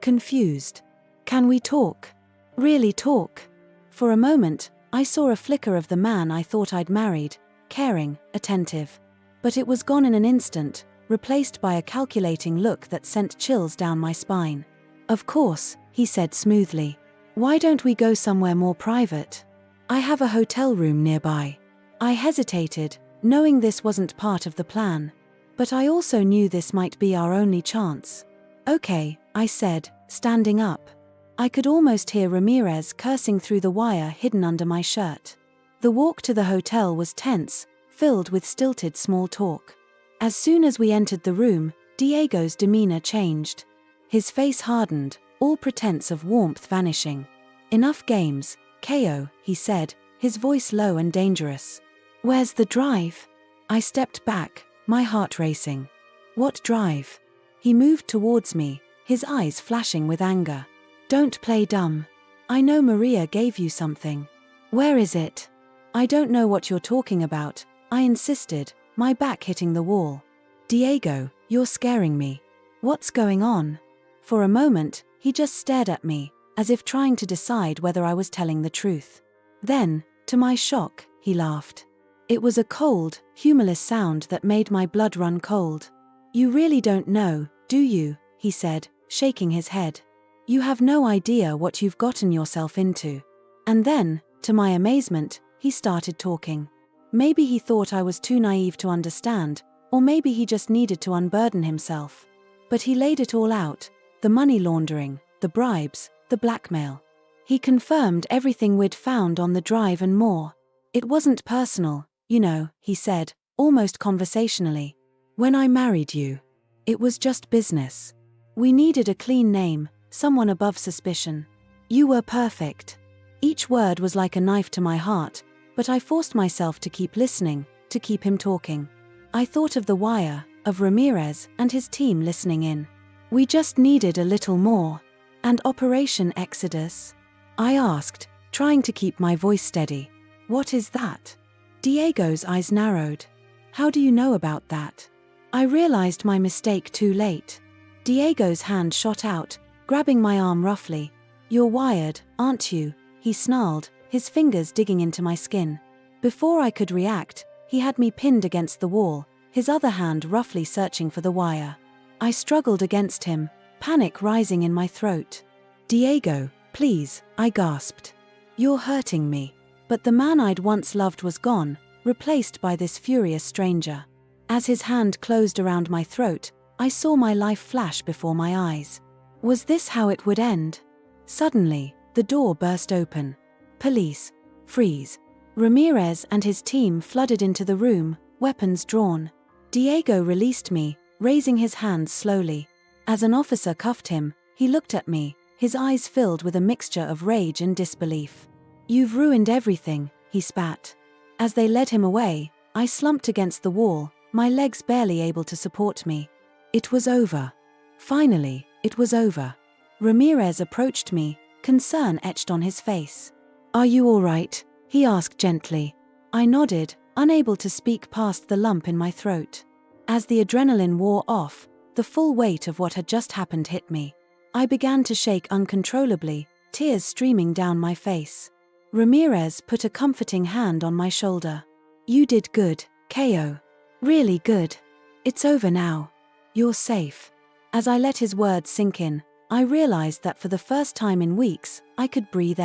Confused. Can we talk? Really talk? For a moment, I saw a flicker of the man I thought I'd married, caring, attentive. But it was gone in an instant, replaced by a calculating look that sent chills down my spine. Of course, he said smoothly. Why don't we go somewhere more private? I have a hotel room nearby. I hesitated, knowing this wasn't part of the plan. But I also knew this might be our only chance. Okay, I said, standing up. I could almost hear Ramirez cursing through the wire hidden under my shirt. The walk to the hotel was tense, filled with stilted small talk. As soon as we entered the room, Diego's demeanor changed. His face hardened, all pretense of warmth vanishing. Enough games, KO, he said, his voice low and dangerous. Where's the drive? I stepped back, my heart racing. What drive? He moved towards me, his eyes flashing with anger. Don't play dumb. I know Maria gave you something. Where is it? I don't know what you're talking about, I insisted, my back hitting the wall. Diego, you're scaring me. What's going on? For a moment, he just stared at me, as if trying to decide whether I was telling the truth. Then, to my shock, he laughed. It was a cold, humorless sound that made my blood run cold. You really don't know, do you? He said, shaking his head. You have no idea what you've gotten yourself into. And then, to my amazement, he started talking. Maybe he thought I was too naive to understand, or maybe he just needed to unburden himself. But he laid it all out, the money laundering, the bribes, the blackmail. He confirmed everything we'd found on the drive and more. It wasn't personal, you know, he said, almost conversationally. When I married you, it was just business. We needed a clean name, someone above suspicion. You were perfect. Each word was like a knife to my heart, but I forced myself to keep listening, to keep him talking. I thought of The Wire, of Ramirez and his team listening in. We just needed a little more. And Operation Exodus? I asked, trying to keep my voice steady. What is that? Diego's eyes narrowed. How do you know about that? I realized my mistake too late. Diego's hand shot out, grabbing my arm roughly. You're wired, aren't you? He snarled, his fingers digging into my skin. Before I could react, he had me pinned against the wall, his other hand roughly searching for the wire. I struggled against him, panic rising in my throat. Diego, please, I gasped. You're hurting me. But the man I'd once loved was gone, replaced by this furious stranger. As his hand closed around my throat, I saw my life flash before my eyes. Was this how it would end? Suddenly, the door burst open. Police. Freeze. Ramirez and his team flooded into the room, weapons drawn. Diego released me, raising his hands slowly. As an officer cuffed him, he looked at me, his eyes filled with a mixture of rage and disbelief. You've ruined everything, he spat. As they led him away, I slumped against the wall, my legs barely able to support me. It was over. Finally, it was over. Ramirez approached me, concern etched on his face. Are you all right? He asked gently. I nodded, unable to speak past the lump in my throat. As the adrenaline wore off, the full weight of what had just happened hit me. I began to shake uncontrollably, tears streaming down my face. Ramirez put a comforting hand on my shoulder. You did good, KO. Really good. It's over now. You're safe. As I let his words sink in, I realized that for the first time in weeks, I could breathe.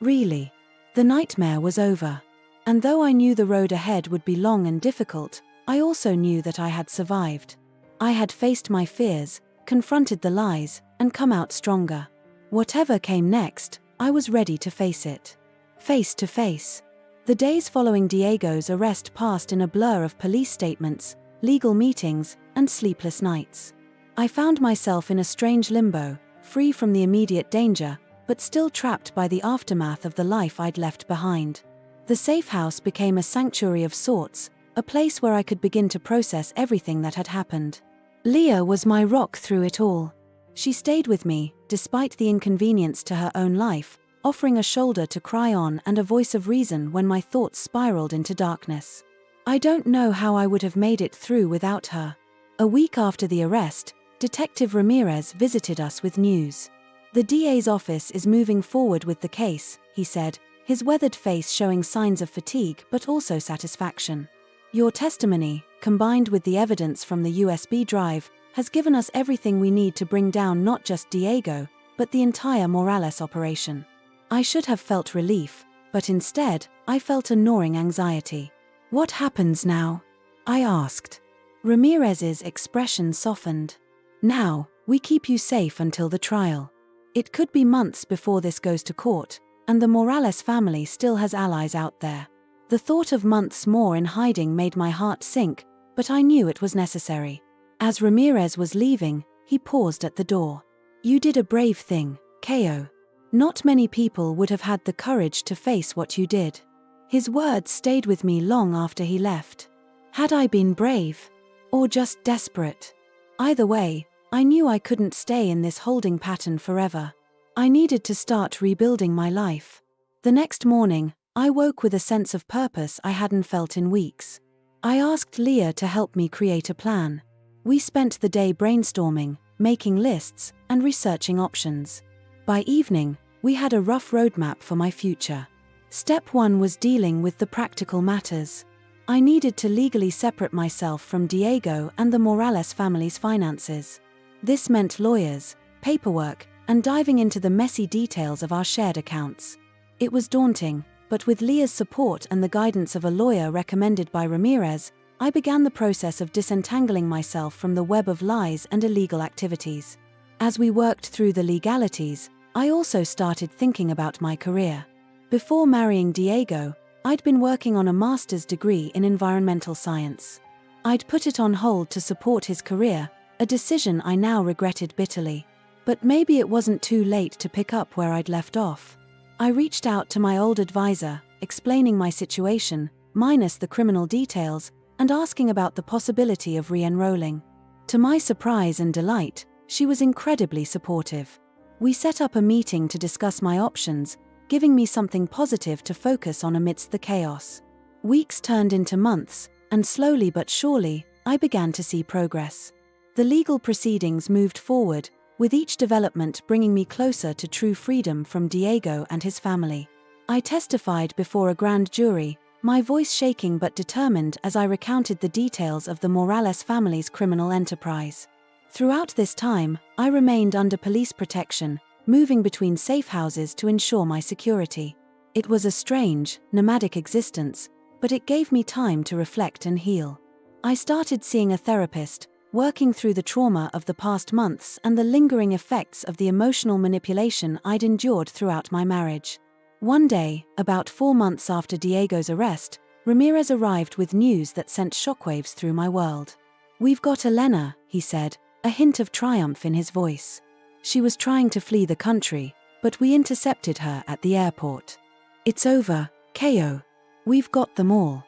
Really. The nightmare was over. And though I knew the road ahead would be long and difficult, I also knew that I had survived. I had faced my fears, confronted the lies, and come out stronger. Whatever came next, I was ready to face it. Face to face. The days following Diego's arrest passed in a blur of police statements, legal meetings, and sleepless nights. I found myself in a strange limbo, free from the immediate danger, but still trapped by the aftermath of the life I'd left behind. The safe house became a sanctuary of sorts, a place where I could begin to process everything that had happened. Leah was my rock through it all. She stayed with me, despite the inconvenience to her own life, offering a shoulder to cry on and a voice of reason when my thoughts spiraled into darkness. I don't know how I would have made it through without her. A week after the arrest, Detective Ramirez visited us with news. The DA's office is moving forward with the case, he said, his weathered face showing signs of fatigue but also satisfaction. Your testimony, combined with the evidence from the USB drive, has given us everything we need to bring down not just Diego, but the entire Morales operation. I should have felt relief, but instead, I felt a gnawing anxiety. What happens now? I asked. Ramirez's expression softened. Now, we keep you safe until the trial. It could be months before this goes to court, and the Morales family still has allies out there. The thought of months more in hiding made my heart sink, but I knew it was necessary. As Ramirez was leaving, he paused at the door. You did a brave thing, Ko. Not many people would have had the courage to face what you did. His words stayed with me long after he left. Had I been brave? Or just desperate? Either way, I knew I couldn't stay in this holding pattern forever. I needed to start rebuilding my life. The next morning, I woke with a sense of purpose I hadn't felt in weeks. I asked Leah to help me create a plan. We spent the day brainstorming, making lists, and researching options. By evening, we had a rough roadmap for my future. Step 1 was dealing with the practical matters. I needed to legally separate myself from Diego and the Morales family's finances. This meant lawyers, paperwork, and diving into the messy details of our shared accounts. It was daunting, but with Leah's support and the guidance of a lawyer recommended by Ramirez, I began the process of disentangling myself from the web of lies and illegal activities. As we worked through the legalities, I also started thinking about my career. Before marrying Diego, I'd been working on a master's degree in environmental science. I'd put it on hold to support his career, a decision I now regretted bitterly. But maybe it wasn't too late to pick up where I'd left off. I reached out to my old advisor, explaining my situation, minus the criminal details, and asking about the possibility of re-enrolling. To my surprise and delight, she was incredibly supportive. We set up a meeting to discuss my options, giving me something positive to focus on amidst the chaos. Weeks turned into months, and slowly but surely, I began to see progress. The legal proceedings moved forward, with each development bringing me closer to true freedom from Diego and his family. I testified before a grand jury, my voice shaking but determined as I recounted the details of the Morales family's criminal enterprise. Throughout this time, I remained under police protection, moving between safe houses to ensure my security. It was a strange, nomadic existence, but it gave me time to reflect and heal. I started seeing a therapist, working through the trauma of the past months and the lingering effects of the emotional manipulation I'd endured throughout my marriage. One day, about 4 months after Diego's arrest, Ramirez arrived with news that sent shockwaves through my world. "We've got Elena," he said, a hint of triumph in his voice. "She was trying to flee the country, but we intercepted her at the airport. It's over, Ko. We've got them all."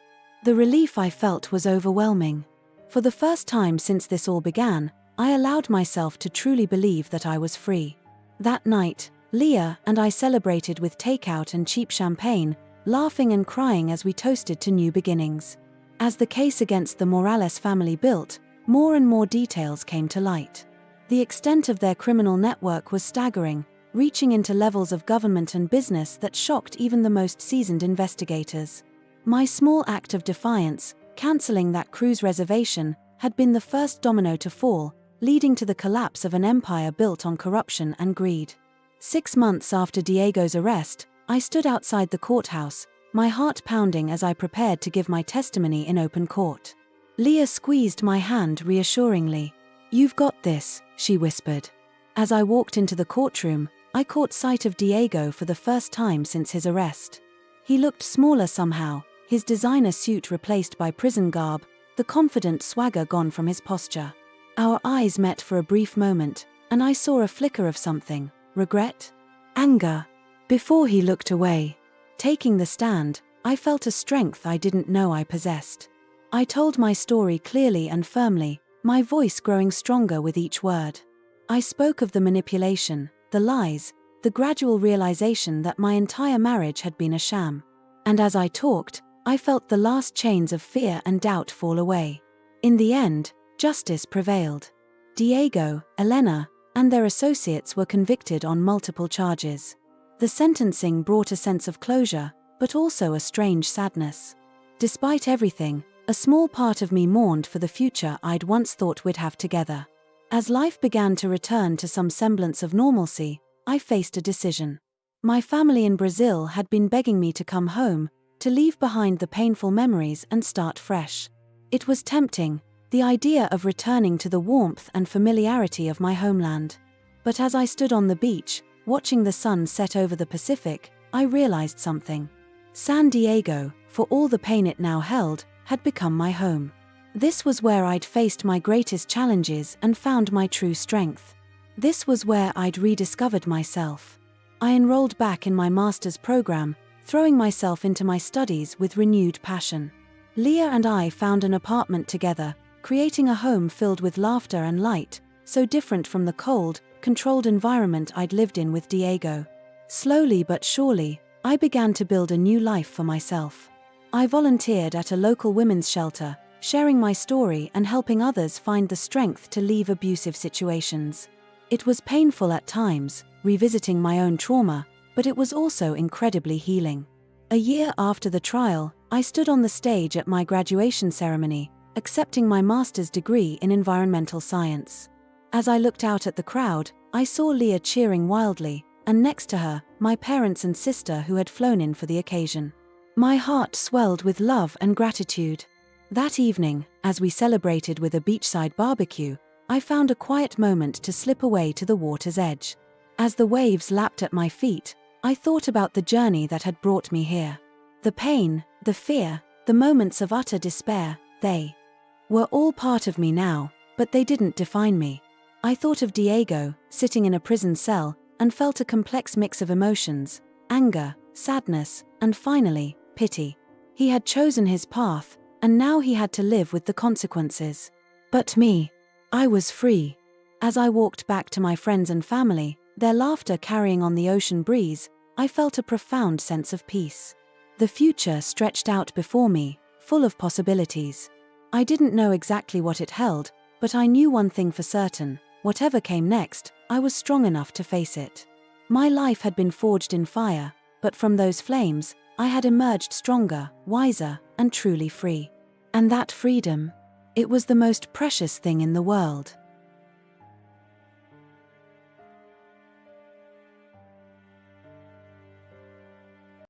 The relief I felt was overwhelming. For the first time since this all began, I allowed myself to truly believe that I was free. That night, Leah and I celebrated with takeout and cheap champagne, laughing and crying as we toasted to new beginnings. As the case against the Morales family built, more and more details came to light. The extent of their criminal network was staggering, reaching into levels of government and business that shocked even the most seasoned investigators. My small act of defiance, canceling that cruise reservation, had been the first domino to fall, leading to the collapse of an empire built on corruption and greed. 6 months after Diego's arrest, I stood outside the courthouse, my heart pounding as I prepared to give my testimony in open court. Leah squeezed my hand reassuringly. "You've got this," she whispered. As I walked into the courtroom, I caught sight of Diego for the first time since his arrest. He looked smaller somehow, his designer suit replaced by prison garb, the confident swagger gone from his posture. Our eyes met for a brief moment, and I saw a flicker of something. Regret? Anger? Before he looked away. Taking the stand, I felt a strength I didn't know I possessed. I told my story clearly and firmly, my voice growing stronger with each word. I spoke of the manipulation, the lies, the gradual realization that my entire marriage had been a sham. And as I talked, I felt the last chains of fear and doubt fall away. In the end, justice prevailed. Diego, Elena, and their associates were convicted on multiple charges. The sentencing brought a sense of closure, but also a strange sadness. Despite everything, a small part of me mourned for the future I'd once thought we'd have together. As life began to return to some semblance of normalcy, I faced a decision. My family in Brazil had been begging me to come home, to leave behind the painful memories and start fresh. It was tempting, the idea of returning to the warmth and familiarity of my homeland. But as I stood on the beach, watching the sun set over the Pacific, I realized something. San Diego, for all the pain it now held, had become my home. This was where I'd faced my greatest challenges and found my true strength. This was where I'd rediscovered myself. I enrolled back in my master's program, throwing myself into my studies with renewed passion. Leah and I found an apartment together, creating a home filled with laughter and light, so different from the cold, controlled environment I'd lived in with Diego. Slowly but surely, I began to build a new life for myself. I volunteered at a local women's shelter, sharing my story and helping others find the strength to leave abusive situations. It was painful at times, revisiting my own trauma, but it was also incredibly healing. A year after the trial, I stood on the stage at my graduation ceremony, accepting my master's degree in environmental science. As I looked out at the crowd, I saw Leah cheering wildly, and next to her, my parents and sister who had flown in for the occasion. My heart swelled with love and gratitude. That evening, as we celebrated with a beachside barbecue, I found a quiet moment to slip away to the water's edge. As the waves lapped at my feet, I thought about the journey that had brought me here. The pain, the fear, the moments of utter despair, they were all part of me now, but they didn't define me. I thought of Diego, sitting in a prison cell, and felt a complex mix of emotions: anger, sadness, and finally, pity. He had chosen his path, and now he had to live with the consequences. But me, I was free. As I walked back to my friends and family, their laughter carrying on the ocean breeze, I felt a profound sense of peace. The future stretched out before me, full of possibilities. I didn't know exactly what it held, but I knew one thing for certain: whatever came next, I was strong enough to face it. My life had been forged in fire, but from those flames, I had emerged stronger, wiser, and truly free. And that freedom, it was the most precious thing in the world.